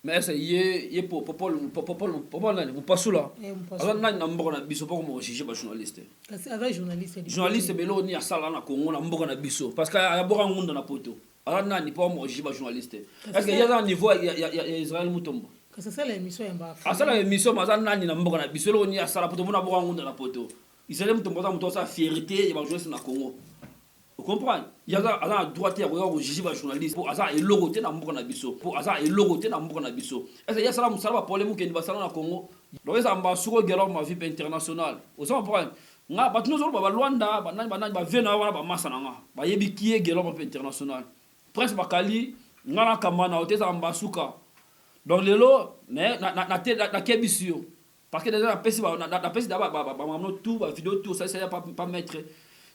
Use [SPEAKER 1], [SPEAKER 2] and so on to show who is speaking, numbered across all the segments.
[SPEAKER 1] mais c'est yé popol nani mupasu là alors nani na mboka na biso pour mo juger ba journaliste
[SPEAKER 2] kasi ava
[SPEAKER 1] journaliste belo ni asala na Congo na mboka na biso parce que ya boka ngunda na poto alors nani pour mo juger ba journaliste est-ce que y a un niveau ya Israël Mutombo
[SPEAKER 2] kasi ça la émission ya ba
[SPEAKER 1] asala émission maza nani na mboka na biso lo ni asala poto na boka ngunda na poto Israël Mutombo za muto sa fierté ya ba journaliste na Congo. Vous comprenez? Il y a un droit de juger les journalistes pour avoir un logo dans le monde pour avoir un logo dans le monde. Est-ce qu'il y a ça problème qui est dans le Congo? Donc ça m'a sur le ma vie internationale. Vous comprenez? Nga batnu zo ba Luanda ba vena wana ba masana ba yebi kiye gelo ma international. Prince bakali ngana kamana oteza mbasuka. Donc lelo na kebisio parce que déjà la pesi d'aba ba tout ba vidéo tout ça pas mettre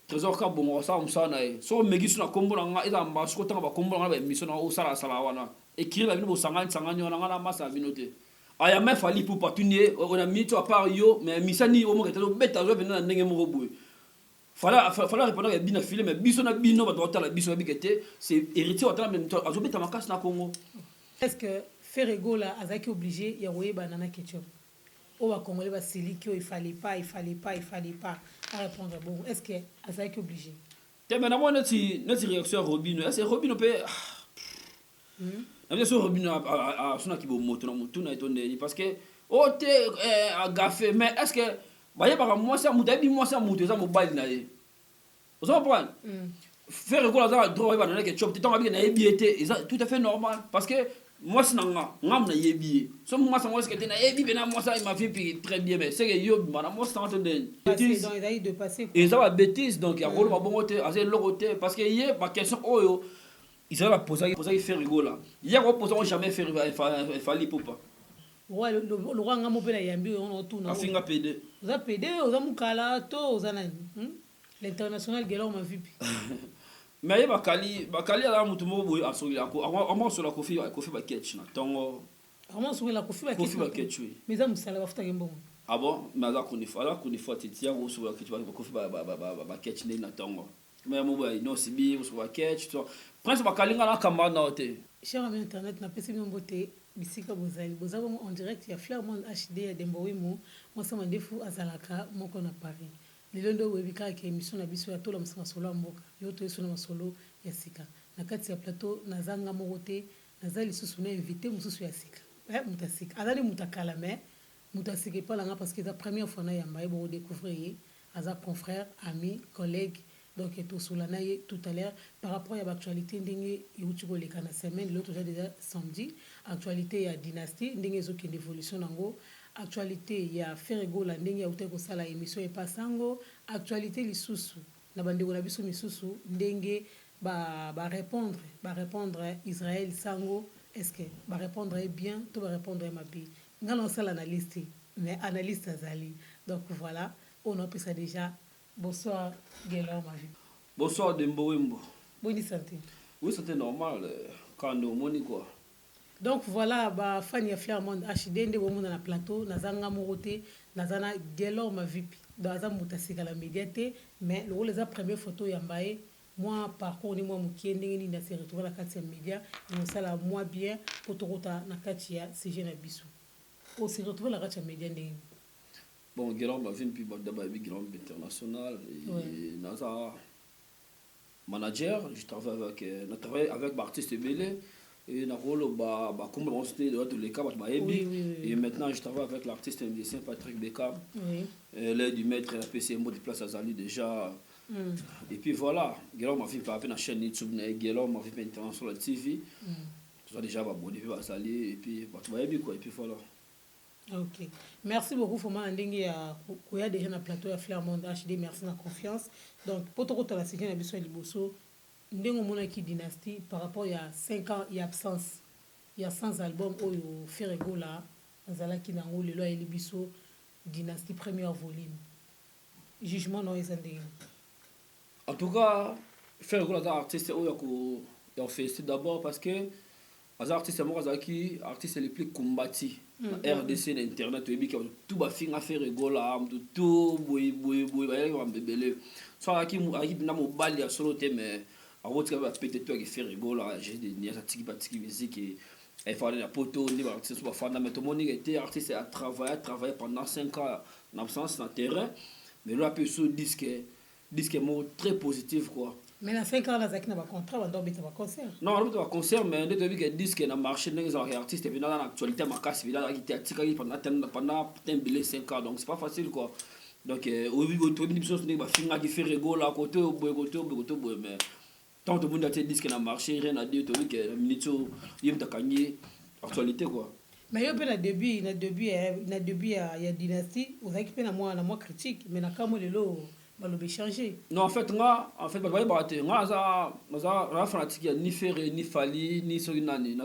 [SPEAKER 1] trésor ka bongo ça na so megisu na kombo na eza mbasu ko tanga ba kombo na ba mission na o sala wana écrire la bino sangani na ngana masa vinote aya me fali pour patunier on a mis à part yo mais misani o mo keto beta zo venir na ndenge mo boue fala répondre à bina filé mais biso na bino ba doit la biso bikete c'est héritier wa tala même azo beta makasi na Congo.
[SPEAKER 2] Est-ce que Ferrego là azaki obligé ya royer banana ketchup au Congolais va sili qu'il il fallait pas à répondre bon est-ce que azaki obligé
[SPEAKER 1] te mais na moi notre réaction Robino est-ce Robino peut bien sûr Robino a sona ki bo moto na moto na etondeni parce que o te a gafé mais est-ce que baye ba moi ça muto za mobile na ye vous comprenez faire quoi là droit ba na ketchup te tonga bi na ebiete tout à fait normal parce que moi c'est ngam na yebi so moi ça moi c'est que na yebi bena moi ça il m'a fait très bien mais c'est que yo mana moi ça entendre
[SPEAKER 2] bêtise donc il a eu de passer
[SPEAKER 1] et ça va bêtise donc il y a rôle ba bongote assez logote parce que hier ma question oyo il va poser faire rigola hier on pose jamais faire il fallait pas
[SPEAKER 2] ouais le roi ngamo pe na yambi on tout na
[SPEAKER 1] afinga PD
[SPEAKER 2] za PD oza mukala to oza nani l'international gelo ma vipi
[SPEAKER 1] mais bakali ala mutu mo boy asola ko amo sola kofi ba ketch na tongo
[SPEAKER 2] amo sola kofi ba
[SPEAKER 1] ketch
[SPEAKER 2] mais ça musala bafuta kembo
[SPEAKER 1] ah bon mais ala koni fa titia ko sola ketch ba kofi ba ketch na tongo mais mo boy no sibi sola ketch to prince bakali ngana kamba na hote
[SPEAKER 2] cher ami internet na pesi mbote bisika bozali bozabo en direct ya Flairmont HD ya Dembowimu moi ça mandefu azalaka moko na Paris lilondo webika ke émission na biso ya tola musanga solo mboka yo to yeso na masolo ya sika na kati ya plateau na zanga morote na zali susu na invité mususu ya sika mutasika azali mutakala mais mutasika pas là parce que la première fois na yamba bo découvrir aza confrère ami collègue donc tout sous la naie tout à l'heure par rapport à l'actualité ndenge yutuko le kana semaine l'autre déjà samedi actualité ya dynastie ndenge zo ki évolution nango actualité ya Ferrego la ndenge ya uteko sala émission et pasango actualité lisusu na bandeko na biso misusu ndenge ba répondre Israël sango est-ce que ba répondre bien to ba répondre mabi ngana sala analyste mais analyste azali donc voilà on a ça déjà bonsoir Guélor ma vie
[SPEAKER 1] bonsoir Dembowimu
[SPEAKER 2] bonne santé
[SPEAKER 1] oui c'était normal quand on moni quoi.
[SPEAKER 2] Donc voilà ba fan ya Flairmont HD nde bomu na plateau nazanga morote nazana Guélor ma vipi dans za mutasika la médiaté mais le rôle za première photo ya mbaye moi parcours ni moi mukiende ngi na se retrouver la carte média et ça la moi bien pour torota na kati ya CG na biso on se retrouver la carte média ndenge
[SPEAKER 1] bon Guélor ma vipi d'abord bi grand international et naza manager je travaille avec artiste belé et na rôle comme on se dit de les cas et maintenant je travaille avec l'artiste musicien Patrick Beckham l'aide du maître la PCMO de place à Zali déjà et puis voilà Guélor m'a fait par la chaîne YouTube Guélor m'a fait international TV tout ça déjà va abonner à Zali et puis quoi et puis voilà.
[SPEAKER 2] OK merci beaucoup Foma ndenge ya koya déjà na plateau ya Flairmont HD merci na confiance donc pour te la série na biso liboso ndenge mona ki dynastie par rapport à 5 ans et absence il y a 100 albums oyo Ferrego là azalaki nango lelo ya libiso dynastie premier volume jugement no ezandenge
[SPEAKER 1] en tout cas Ferrego là artiste oyo ko ya fait d'abord parce que les artistes qui artistes les plus combattus RDC l'internet tout ba finga Ferrego là tout boy ba bébélé soit qui na mobile ya solo te mais a votre va peut-être toi qui Ferrego là j'ai des nia tiki musique et il fallait la poteau, ni artiste pas fan mais tout le monde était artiste a travaillé pendant 5 ans en absence dans le terrain mais là peut se disque mot très positif quoi.
[SPEAKER 2] Mais dans 5 ans là ça qui n'a pas contrat on doit mettre un concert.
[SPEAKER 1] Non, on a un concert mais on a vu que disque na marché les artistes et dans l'actualité ma casse il a été tika pendant 5 ans donc c'est pas facile quoi. Donc au tout début chose n'est pas finga qui fait rigolo à côté mais tant tout le monde a été disque na marché rien à dire tout que minute yem takanye actualité quoi.
[SPEAKER 2] Mais yo pe na début il y a dynastie vous avez pe na moi critique mais na kamo lelo balobe changer.
[SPEAKER 1] Non en fait moi bah baté moi ça fanatique ni Ferré ni Fali ni Sorinani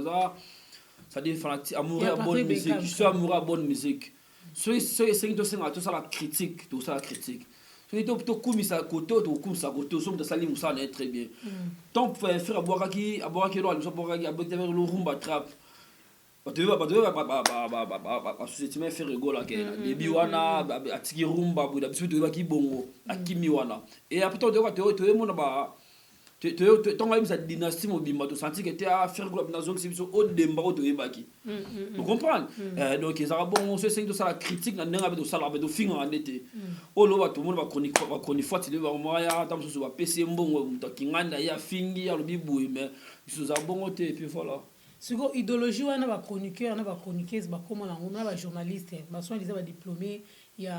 [SPEAKER 1] ça dit fanatique amoureux à bonne musique je suis amoureux à bonne musique ceux qui tout ça la critique ceux qui tout comme ça côté tout comme ça côté somme de salim ça est très bien tant faire boire qui là nous boire qui avec le rumba trap tu veux société mais faire rigolo là que début wana atiki rumba bu d'habitude tu vois qui bongo akimi wana et après toi tu mon ba tu tant même cette dynastie mobimba tu senti que tu as faire rigolo dans zone c'est au demba au toyebaki vous comprenez donc ça va bon c'est que ça la critique na ndenga beto sala beto finga en été o lo ba tout le monde va chronique fois tu va moya tam so ba pc mbongo mtakinganda ya fingi ya lobibu mais ils sont bon et puis voilà.
[SPEAKER 2] Sur idéologie wana ba chroniqueur na ba chroniqueuse ba comment na on a ba journaliste ba soit disait ba diplômé il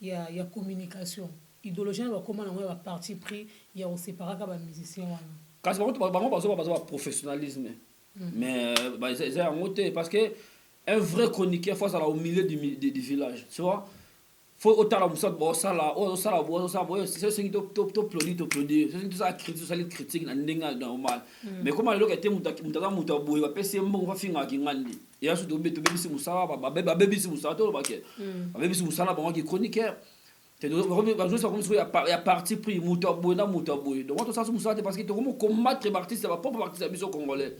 [SPEAKER 2] y a communication idéologie na ba comment na ba parti pris il y a on sépara ka ba musicien wana
[SPEAKER 1] quand ba professionnalisme mais bah c'est un moté parce que un vrai chroniqueur faut ça au milieu du village tu vois faut autant la musa bo sala c'est ce qui top produire c'est tout ça critique na ndenga normal mais comment le était muta boy ba pese mbongo fa finga ki ngandi ya su to bebisi musa ba bebisi musa to ba ke ba bebisi musa na ba ki chroniqueur te do ba juste comme ça ya parti pris muta boy donc tout ça musa parce que to comme combattre artiste ba propre artiste biso congolais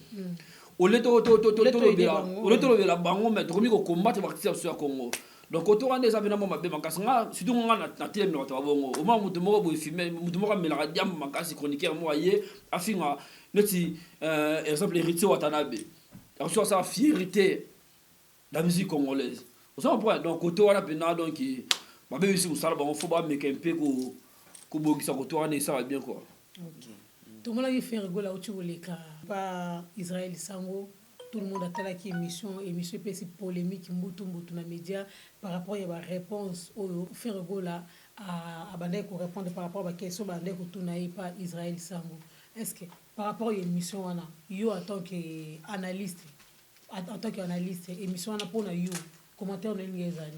[SPEAKER 1] au lieu de la bango mais to comme combattre artiste sur Congo. Donc autour des avenants m'a bien makasanga surtout on a na télé no tabongo au moment mutumo bo filmer mutumo ka mela diam makasi chroniqueur moi yé afinga neti exemple héritier Watanabe alors ça fierté la musique congolaise on s'en prend donc autour on a pena donc ba be ici musala ba on faut ba make un peu ko bogisa autour on ça va bien quoi.
[SPEAKER 2] OK tout le monde a fait rigoler au Tchouboleka pas Israël Sango. Tout le monde a telle émission c'est polémique mbutu na média par rapport à la réponse au faire rigola à bandé ko répondre par rapport à la question bandé ko tunaï pas Israël Sango est-ce que par rapport à l'émission wana yo en tant qu'analyste émission wana pour na yo commentaire na ngezani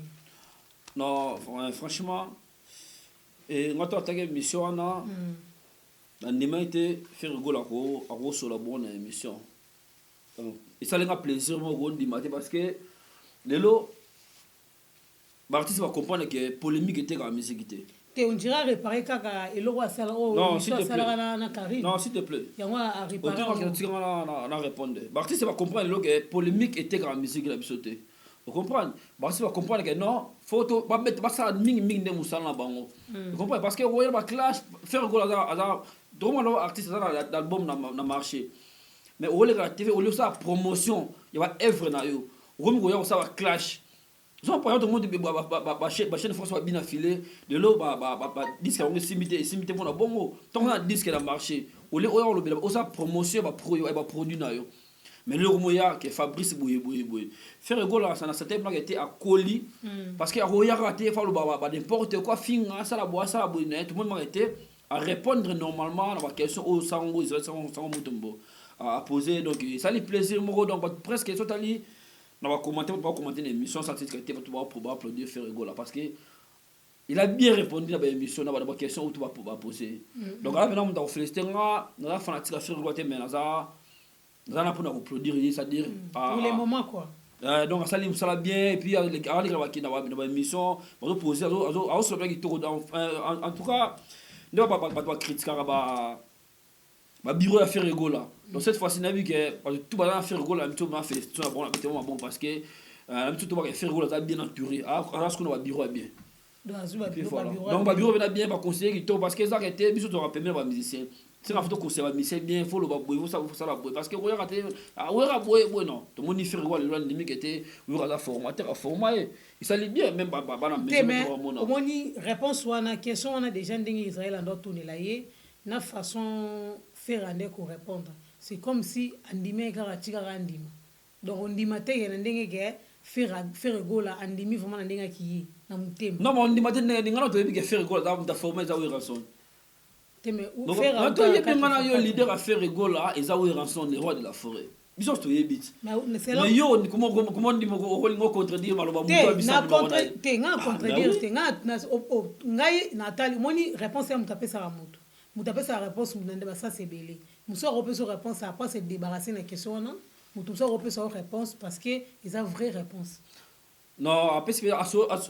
[SPEAKER 1] non franchement et moi toi ta émission wana ndima été faire rigola ko sur la bonne émission donc et ça a plaisir moi de matin parce que lelo l'artiste va comprendre que polémique était dans la musique était
[SPEAKER 2] on dirait réparer kaka eloko asala
[SPEAKER 1] non s'il te plaît
[SPEAKER 2] yango a réparer
[SPEAKER 1] on répondre l'artiste va comprendre que polémique était dans la musique la bisoté vous comprenez l'artiste va comprendre que non faut pas mettre pas ça mingi de musala na bango vous comprenez parce que royal va clash faire gol à vraiment l'artiste dans l'album na marché mais au lieu de la TV au lieu de ça promotion il y a œuvre na yo comme il y a ça va clash ils ont par exemple tout le monde ba chaîne France va bien affilé de l'eau disque on simité pour na bongo tant on disque na marché au lieu on ça promotion va produit na yo mais le moya que Fabrice Boye faire rigolo ça na certain plan était à colis parce que roya raté fa le n'importe quoi finga ça la bois ça la boue tout le monde m'a été à répondre normalement à la question au sango ils sont mutombo à poser donc ça les plaisir moi donc presque totally on va commenter l'émission ça c'est que tu vas pouvoir applaudir faire rigolo parce que il a bien répondu à l'émission dans la question où tu vas pouvoir poser donc là maintenant on va féliciter on a fanatique à faire rigolo mais on a pour applaudir c'est-à-dire
[SPEAKER 2] pour les moments quoi
[SPEAKER 1] donc ça ça bien et puis les gars qui dans l'émission on va poser en tout cas on va pas critiquer ma bureau a fait rigolo donc cette fois-ci on a vu que tout va faire rigolo la tout m'a fait bon parce que tout va faire rigolo ça bien entouré alors ce qu'on va bureau bien donc ma bureau va bien va conseiller qui parce que ça était biso to rappeler les musiciens c'est la photo qu'on s'est mis c'est bien faut le boy faut ça la boy parce que regarde regarde boy non tout le monde y fait regarder le limite était regarde formateur à former il s'allie bien même ba na
[SPEAKER 2] maison au moins réponse wana question on a déjà ndenge Israël en doit tourner là na façon faire ande ko répondre c'est comme si andime karatika andima donc ondima te na ndenge ke faire gola andimi vraiment na ndenge ki na mutema
[SPEAKER 1] non mais ondima te ngana to bi ke faire gola da former za rançon
[SPEAKER 2] teme
[SPEAKER 1] ou faire un to yepe ngana yo leader à faire gola et za rançon le roi de la forêt biso to yebit mais yo comment ndimo ko ngo contredire maloba muto
[SPEAKER 2] na contredire te ngai Nathalie moni réponse ya mutapesa la moto mutapesa la réponse munande ba ça c'est belé muso repesa réponse après se débarrasser na question non muso repesa réponse parce que ils ont vraie réponse
[SPEAKER 1] non parce que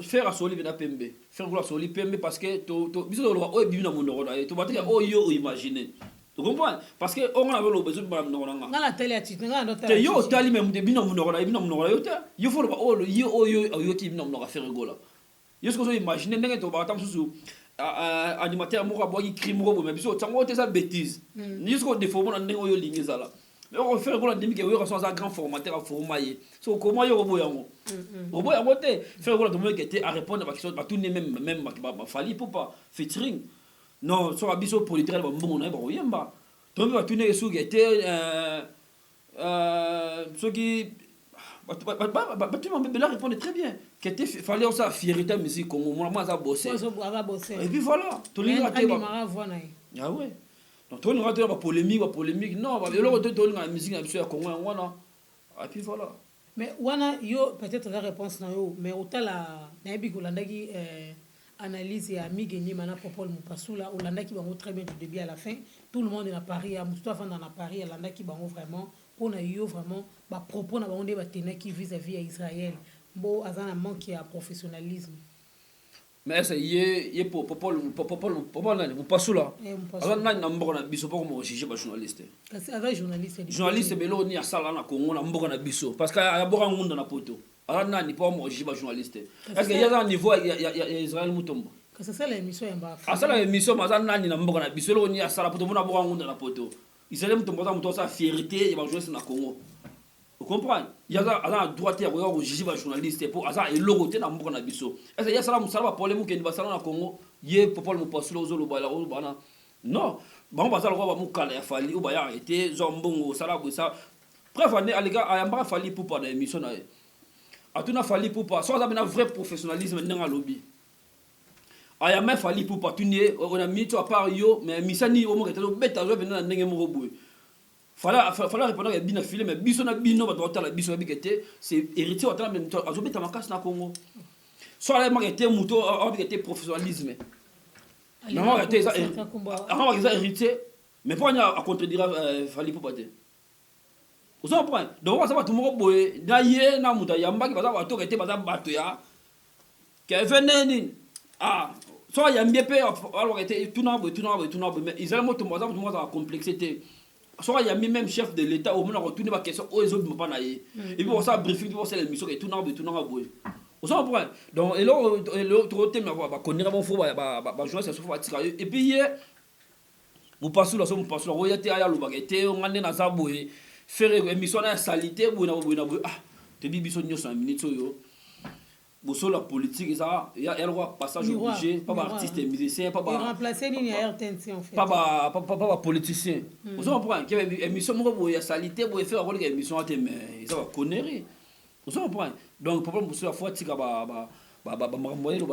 [SPEAKER 1] faire asoli na pembe faire gola asoli pembe parce que to biso lo o bibi na mundo na to batika o yo imaginer tu comprends parce que on a le besoin de nga
[SPEAKER 2] ngala tele ati ngala ndo
[SPEAKER 1] tele yo tali même de bino mundo na bino mundo yo ta yo faut o yo ki bino mundo faire gola yo ce que vous imaginez ndenge to ba tam susu animateur moko boyi crime robo mais biso tango te ça bêtise ni ce que défaut na ndenge yo lingi zala mais on faire gola ndimi ke yo raison ça grand formateur à formailler so comment yo robo yango robo yango te faire gola to mo ke te à répondre à question ba tout même ba fali pour pas featuring non so biso politique ba mbongo na ba oyemba to ba tout ne su ke te ce qui tu m'as répondu très bien qu'il fallait aussi fierté musique comme moi ça bosser et puis voilà tout le monde ah ouais donc tout le monde a polémique non bah le retour de la musique absolue Congo wana et puis voilà
[SPEAKER 2] mais wana yo peut-être la réponse na yo mais otala na yebi kolandaki analyse ya Migeni mana Popol Mupasula olandaki bango très bien du début à la fin tout le monde est à Paris à Moustapha dans Paris olandaki bango vraiment pour na yo vraiment ba propos na bango ba tenaki vis-à-vis à Israël bo azana manque ya professionnalisme
[SPEAKER 1] mais ça y Popol nani Mupasula azana na mboka na biso pour mo juger ba journaliste
[SPEAKER 2] kasi ava
[SPEAKER 1] journaliste belo ni asala na Congo na mboka na biso parce que ya boka ngunda na poto azana ni pour mo juger ba journaliste est-ce que y a un niveau ya Israël mutombo
[SPEAKER 2] kasi ça la émission ya ba
[SPEAKER 1] asala émission azana ni na mboka na biso lo ni asala poto bona boka ngunda na poto Israël mutombo ça fierté ya ba journaliste na Congo. Vous comprenez? Il y a droit de juger les journalistes pour et logoté dans mon abisso. Est-ce qu'il y a ça musala problème qui est basé na Congo? Yé popol mo passer aux olo bala olo bana. Non, bon basala ko ba mu kala ya fali ou ba ya arrêté zombongo sala bo ça. Bref, on est les gars, ayamba fali pour pas d'émission na. Atuna fali pour pas. Soit ça ben un vrai professionnalisme dans lobby. Ayamba fali pour pas tunye on a mis à part yo mais misani au mo que to beta zo ben na ndenge mo robou. Fallait répondre à bien filé mais biso na bino ba doit la biso bikete c'est héritier wa même azobe ta makasi na Congo soit la marqué muto a bikete professionnalisme non marqué ça héritier mais pour à contredire fallait pour pas vous en point donc ça va tout mo boye na ye na muta yamba ki ba to kete ba bato ya ke veneni soit yambie pe alors était tout na mais ils allaient moto mo ça complexité soit il y a même chef de l'état au moins retourner ma question aux autres pas naïe et puis on ça briefing pour c'est l'émission et tout n'a boy on s'en prend donc et l'autre thème va connaître bon faut ba journée ça faut tirer et puis hier vous passez là vous passez là royauté aya lo bagete on ande na za boy faire émission na salité boy te bibiso nyoso en minute yo boso la politique ça il y a le passage obligé pas artiste musicien pas
[SPEAKER 2] remplacer ni RTNC en fait
[SPEAKER 1] pas politicien vous comprenez qu'il y a émission mo ya salité bo faire rôle émission mais ça va connerie vous comprenez donc problème boso la fois tika moyen le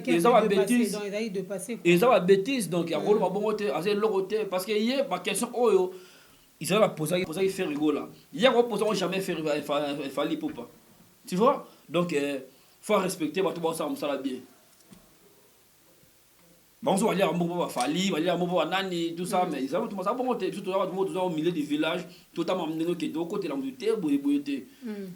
[SPEAKER 2] ils ont bêtise
[SPEAKER 1] ils ont bêtise donc il y a rôle bon côté assez l'autre parce que hier ma question oyo ils ont poser faire rigoler hier on posait jamais faire fallait pour pas tu vois donc faut respecter tout ça ça bien bon on va dire un va fali va dire un nani tout ça mais ils ont tout ça bon tout au milieu du village totalement que de côté là et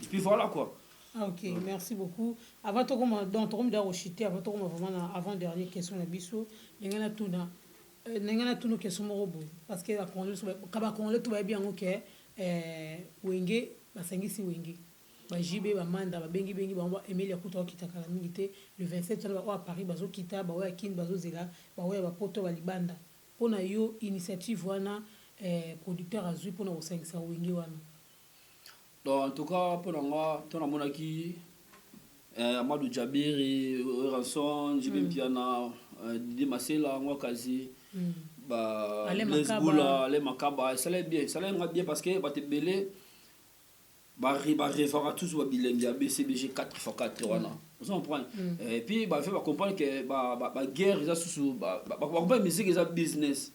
[SPEAKER 1] puis voilà quoi.
[SPEAKER 2] OK, merci beaucoup. Avant tout comme dans tout de rechuter avant tout vraiment avant dernière question na biso ngana tout nos questions robo parce que la Congolais tout va bien OK wenge basangisi wenge bajibe bamanda babengi ba Emilia kuta kitaka la mingi te le 27 à Paris bazo kita ba ya kin bazo zela ba ya ba poto ba libanda mpona yo initiative wana producteur azwi mpona kosangisa wenge wana?
[SPEAKER 1] Donc en tout cas mpona nga to namonaki Amadou Jabiri, Ranson, Jibin Piana, Didi Masela, Mwakazi, Blaise Boula, Ale Makaba, ça allait bien bien parce que bah te belé référent tous wa bilingue BCBG 4x4 wana. Vous comprenez? Et puis bah fait comprendre que guerre ça sous ba musique ça business.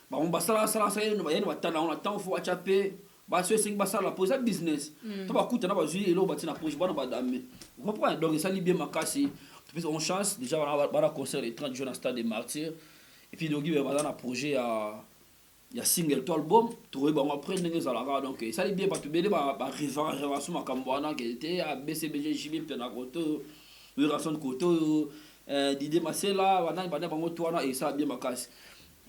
[SPEAKER 1] Bah on ça no ba yena batana on attend faut achaper ba so sing ba ça la pose business. To ba kuta na ba zui elo batina projet bana ba dame. Vous comprenez? Donc ça li bien makasi. On chance déjà on va concert les 30 jours dans stade des martyrs. Et puis donc il va dans un projet il y a single to album trouver bon après ndenge za la donc ça li bien pas te belé ba révélation makambwana qui était à BCBG JB Pena Koto, Ranson Koto, Didi Masela, wana bango toana et ça bien makasi.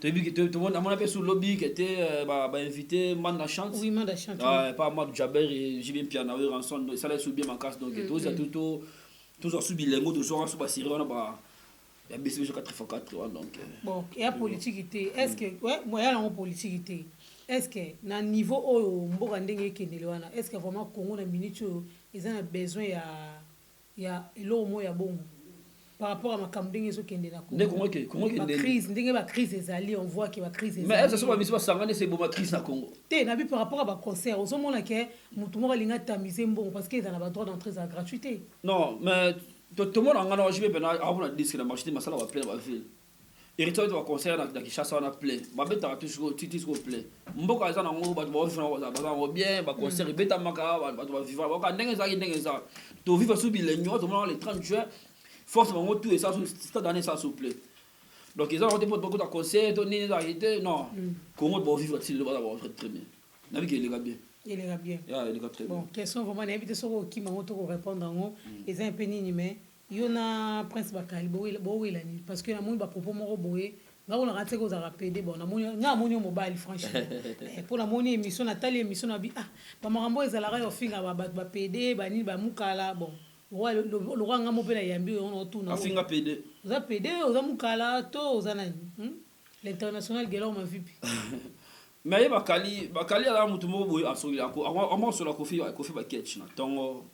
[SPEAKER 1] Tout le monde, on appelle sous lobby qui était invité Manda Chante.
[SPEAKER 2] Oui, Manda Chante.
[SPEAKER 1] Pas Amadou Jaber et Jibin Piana, Ranson, ça l'a subi ma casse. Donc, tous ont subi les mots, tous ont subi la série, on a BCBG 4x4. Donc,
[SPEAKER 2] bon, et la politique, est-ce que, ouais, moi, il y a la politique, est-ce que, dans le niveau où on est-ce que vraiment, Congo, dans minute, ils ont besoin, il y a l'homme, il y a bon. Par rapport à ma campagne so kende na Congo. La crise ezali, on voit que la crise ezali.
[SPEAKER 1] Mais ça soit mission sangane c'est bon ma crise na Congo.
[SPEAKER 2] Té na bi par rapport à ba concert, on mona que mutu mo linga tamiser bon parce que ils ont ba droit d'entrée à gratuité.
[SPEAKER 1] Non, mais tout le monde ngana je vais ben avant la disque na marché masala va plein ba ville. Héritier de concert na Kinshasa na plein. Ba beta toujours titis go plein. Mboka za na ngo ba ba bien ba concert beta maka ba vivre ba ndenge za. To vivre sous bilenyo to mona le 30 juin. Forcément tout et ça cette année ça s'il plaît. Donc ils ont beaucoup de concerts, donné des arrêtés non. Comment doit vivre il va avoir très bien. Nabi que il est bien.
[SPEAKER 2] Il est bien.
[SPEAKER 1] Yeah, il est très bien.
[SPEAKER 2] Bon, question vraiment invité sur qui m'a auto répondre en les un peu ni mais yona prince Bakali bo la ni parce que na mon ba propos mo boye nga on a raté ko za rappeler bon na mon mobile franchement. Pour la mon émission Nathalie émission na bi ba marambo ezala yo finga ba PD ba ni ba mukala bon. Ouais, le roi nga mo pena yambi on tourne.
[SPEAKER 1] Afinga PD.
[SPEAKER 2] Oza PD, oza mukala to oza nani? L'international gelo ma vipi.
[SPEAKER 1] Mais bakali ala mutu mo boy asoli ako. Amo so la kofi ba ketch na tongo.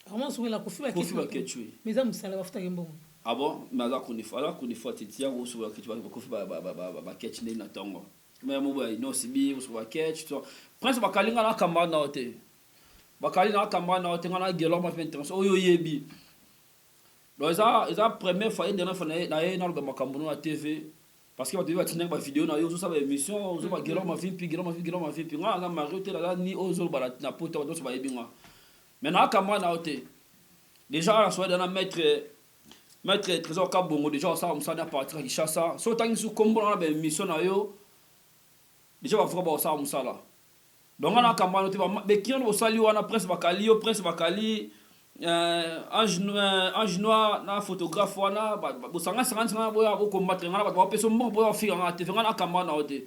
[SPEAKER 2] Amo so la kofi ba
[SPEAKER 1] ketch.
[SPEAKER 2] Mais za musala bafuta kembo.
[SPEAKER 1] Ah bon, mais ala kunifa titia go so la ketch ba kofi ba ketch na tongo. Mais mo boy no sibi so ba ketch to. Prince bakali nga na kamba na hote. Bakali na kamba na hote nga na gelo ma fentrance oyo yebi. Donc ça première fois dernière fois na dans le makambo na TV parce que va tenir ba vidéo na yo so ça ba émission so ba gelo ma fi nga na Mario te la ni ozo ba na poto do so ba yebinga. Maintenant kamba na hote. Déjà la soirée na maître trésor kabongo déjà ça on s'en a partir qui chassa so tangi su kombo na ba émission na yo déjà va faire ba ça on ça là. Donc on a kamba na te be kion o sali wana prince bakali ange noir na photographe wana bo sanga boya bo combattre ngana ba peso mbo boya fi ngana te ngana kamba na hote.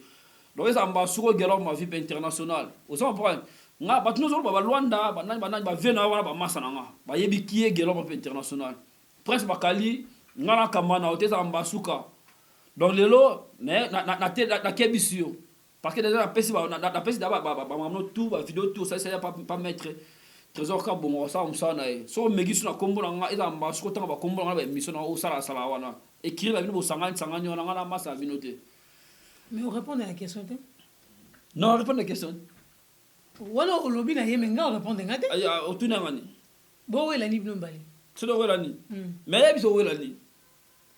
[SPEAKER 1] Donc ça mba suko gelo ma vie internationale. Vous comprenez? Nga ba tuno ba Luanda ba vena wana ba masa nga ba yebi kié gelo ma international. Prince bakali ngana kamba na hote ça mba suka. Donc lelo na kebisio parce que déjà la pesi ba tout ba vidéo tout ça pas mettre trésor ka bongo ça on ça na so megisu na kombo na nga eza mba suko tanga ba kombo na ba mission na o sala wana écrire la bino bo sangani na nga na masa vinote.
[SPEAKER 2] Mais on répond à la question.
[SPEAKER 1] Non, répond à la question.
[SPEAKER 2] Wala olobi na yeme nga répondre ngate.
[SPEAKER 1] Aya otuna ngani.
[SPEAKER 2] Bo wela ni bino mbali.
[SPEAKER 1] Sodo wela ni. Mais ya biso wela ni.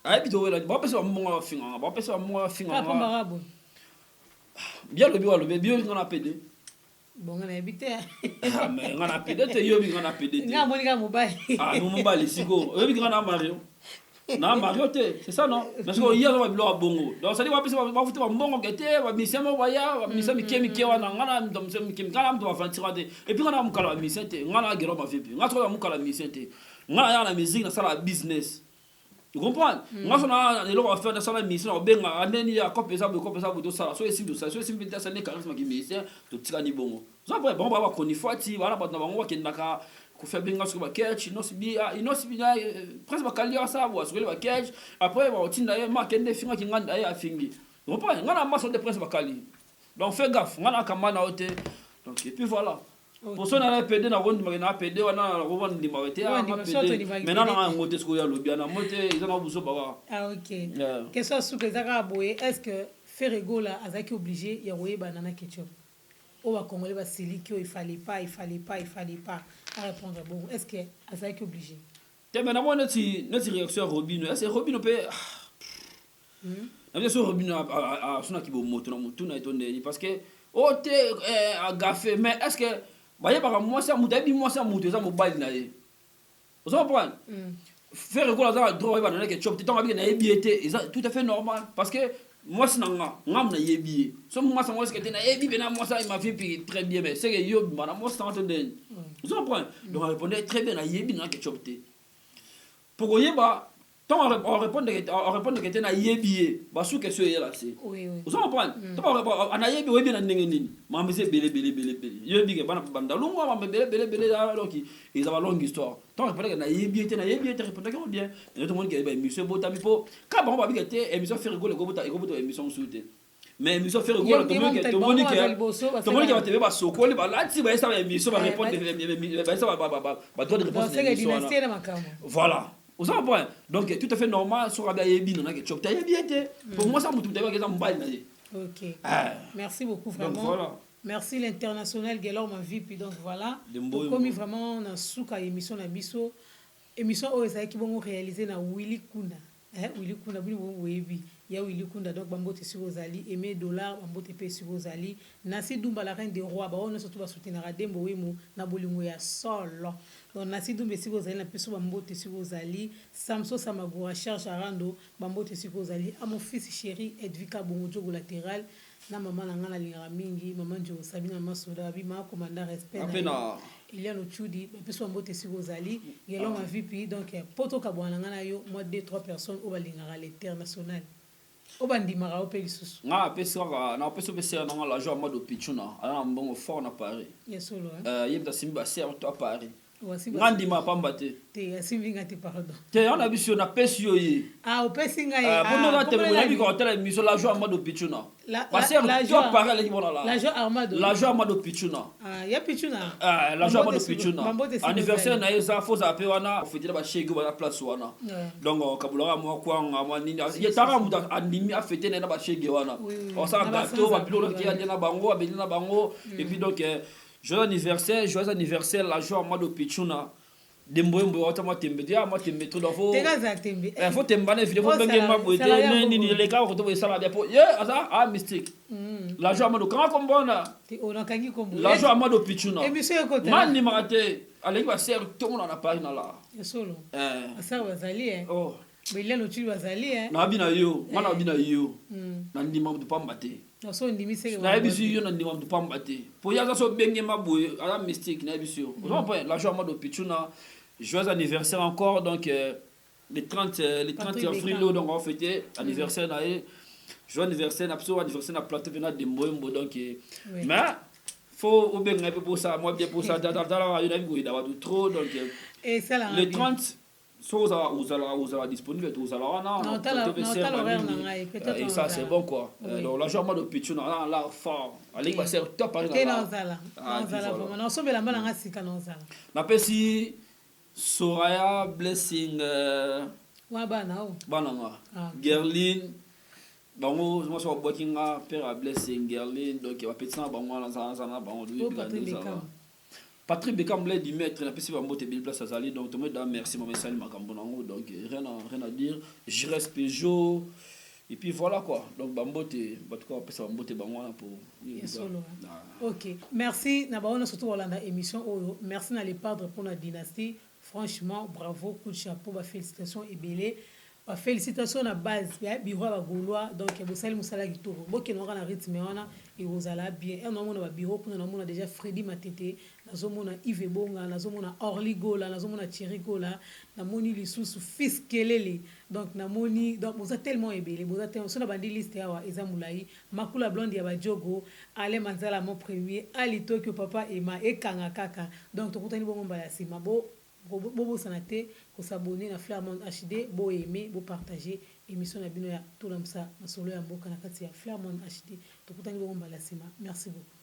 [SPEAKER 1] Ay biso wela ni. Ba pesa mbonga finga. Ba pesa mbonga finga.
[SPEAKER 2] Pas marabo.
[SPEAKER 1] Bien lobi bio ngana PD.
[SPEAKER 2] Bon ngana habité.
[SPEAKER 1] Ah mais ngana PD te yo bi ngana PD.
[SPEAKER 2] Nga moni ka mobile.
[SPEAKER 1] Ah no mobile siko. Yo bi ngana Mario. Na Mario te, c'est ça non? Parce que hier on va bilo bongo. Donc ça dit va pesa ba futa mbongo gete, ba misema waya, ba misema kemi wana ngana ndomse ngana mto va fantira te. Et puis ngana mukala mission te, ngana gero ma vipi. Ngana tro mukala mission te. Ngana ya na musique na sala business. Tu comprends? Ngana sona le va faire na sala mission obenga aneni ya kopesa bu to sala. So esi do ça, so esi peut ça ne charisme qui mission to tika ni bongo. Ça après bon ba koni fati, wana ba na bango wa kendaka ko faire binga sur ba catch inosi presque bakali ça bo sur ba catch après ba otinda ye ma kende finga ki nganda ya fingi On comprend, on a masse de presse bakali. Donc fais gaffe, on a kamana ote. Donc et puis voilà. Pour ça on a PD na ronde na PD on a ronde di marité a PD. Maintenant on a un moté sko ya lobby na moté ils ont besoin baba.
[SPEAKER 2] Ah OK. Que soit sous que zaka boye, est-ce que Ferrego là azaki obligé ya royer banana ketchup? Au va congolais va siliki il fallait pas à répondre bon. Est-ce que azaki obligé?
[SPEAKER 1] Te maintenant moi notre réaction Robin, est-ce que Robin peut bien sûr Robin a son qui bon moto na moto na étonné parce que oh te a gaffé mais est-ce que voyez par moi ça moutabi moi ça moto ça mobile na ye. Vous comprenez? Faire quoi là droit va na ketchup tu t'en bien na ebiété tout à fait normal parce que moi c'est ngam na yebi so moi ça moi ce que na yebi ben moi ça il m'a fait très bien mais c'est que yo mana moi ça entendre. Vous comprenez? Donc on répondait très bien na yebi na ketchup te. Pour yeba tant on répond que tu na yebi ba sous question là c'est
[SPEAKER 2] oui
[SPEAKER 1] vous comprenez tant on a yebi webi na ndenge nini ma mbese belé yebi ke bana banda lungo ma belé donc ils ont une longue histoire tant répond que na yebi te répond que bien et tout le monde qui ba émission botami po ka ba bi que émission faire rigoler go bota émission souté mais émission faire rigoler tout le monde qui va te ba sokoli ba là ti ba ça émission ba répondre ba ça ba droit de réponse voilà. Vous savez, donc tout à fait normal sur la yebi non que tu as bien été pour moi ça me tout d'abord que ça me baille.
[SPEAKER 2] OK. Merci beaucoup vraiment.
[SPEAKER 1] Donc voilà.
[SPEAKER 2] Merci l'international Gelor ma vie puis donc voilà. Comme vraiment na souka émission na biso émission o ezaki bongo réaliser na Willy Kunda. Willy Kunda bini bongo yebi. Ya Willy Kunda donc bambote sur Ozali aimer dollar bambote pe sur Ozali Nasi Dumba la reine des rois ba on surtout ba soutenir Dembo Wemo na bolingo ya solo. Donc Nasi Dumba sur Ozali na peso bambote sur Ozali Samso Samagora charge Arando bambote sur Ozali à mon fils chéri Edvika Bongo latéral na maman na ngana linga mingi maman Jo Sabina Masoda bi ma commandant respect il y a no chudi peso bambote sur Ozali yelo ma VP donc poto kabwana ngana yo moi 2-3 personnes au balinga l'international obandimaka opelisusu
[SPEAKER 1] nga pesaka na peso pesa na la joie mode pichuna ala mbongo fort na Paris
[SPEAKER 2] yesolo
[SPEAKER 1] yebta simba ser to à Paris ngandima pamba te
[SPEAKER 2] asimbi nga te pardon
[SPEAKER 1] te on a biso na pesi yo ye
[SPEAKER 2] opesi nga ye
[SPEAKER 1] pour nous te na bi ko tele miso la joie mode pichuna parce que to Paris la kibona
[SPEAKER 2] la joie armado
[SPEAKER 1] la joie mode pichuna
[SPEAKER 2] ya pichuna
[SPEAKER 1] la joie mode pichuna anniversaire na eza faut appeler wana fêter ba shege ba place wana donc kabulaka mo kwa ngama nini ye tara muta andimi a fêter na ba shege wana on sa gâteau ba bilo ki ya na bango abeli na bango et puis donc joyeux anniversaire la joie mode pichuna demboembo otama tembe dia ma tembe to dafo
[SPEAKER 2] tegaza tembe
[SPEAKER 1] faut tembane vidéo faut bengi maboete nini les gars ko to sala dia po asa mystique la joie mode comment kombona
[SPEAKER 2] on kangi kombo
[SPEAKER 1] la joie mode pichuna
[SPEAKER 2] émission ko
[SPEAKER 1] mani mate alengi ba ser to mona na Paris na la
[SPEAKER 2] solo asa wazali
[SPEAKER 1] oh
[SPEAKER 2] mais no tu wazali
[SPEAKER 1] na bina yo mana bina yo na ndima de pamba te
[SPEAKER 2] so ndimi seke
[SPEAKER 1] na bisu yo na ndima de pamba te po ya so bengi maboye ala mystique na bisu on point la joie mode pichuna joyeux anniversaire encore donc les 30 avril donc on fêter anniversaire na joyeux anniversaire na pso anniversaire na plateau na demboembo donc mais faut au bien pour ça moi bien pour ça dans la radio na bigo trop donc
[SPEAKER 2] et ça là
[SPEAKER 1] les 30 choses aux disponible aux alors et ça c'est bon quoi donc la joie de pitch on là fort allez passer top par
[SPEAKER 2] là on sombe la mala ngasika nozala
[SPEAKER 1] na pesi Soraya blessing
[SPEAKER 2] wa bana
[SPEAKER 1] Gerline bango moi so bokinga père blessing Gerline donc va petit na bango na za bango Patrick Beckham l'a dit maître na pesi bambote belle place azali donc tout le monde merci maman Sali makambo nango donc rien à dire je reste Peugeot et puis voilà quoi donc bambote en tout cas pesa bambote bango pour
[SPEAKER 2] OK merci na baona surtout Hollanda émission merci na les padres pour la dynastie franchement bravo coup de chapeau félicitations et belé félicitations à base biro ba gaulois donc bosali musala kitoko bokeno na rythme wana et ozala bien et on a bureau pour on a déjà Freddy Matete nazomona Yves Bonga nazomona Orly Gola nazomona Thierry Gola namoni lisusu fils kelele donc namoni donc boza tellement ebele boza tellement sona bandi liste yawa ezamulai makula blonde ya bajogo ale manzala mon premier ali Tokyo papa ema ekanga kaka donc tokutani bongo mbala sima bo bobosana te kosabone na Fleur Monde HD, boaime bopartage émission na bino ya tolamusa masolo ya mboka na kati ya Fleur Monde HD. Tokutani bongo mbala nsima. Merci beaucoup.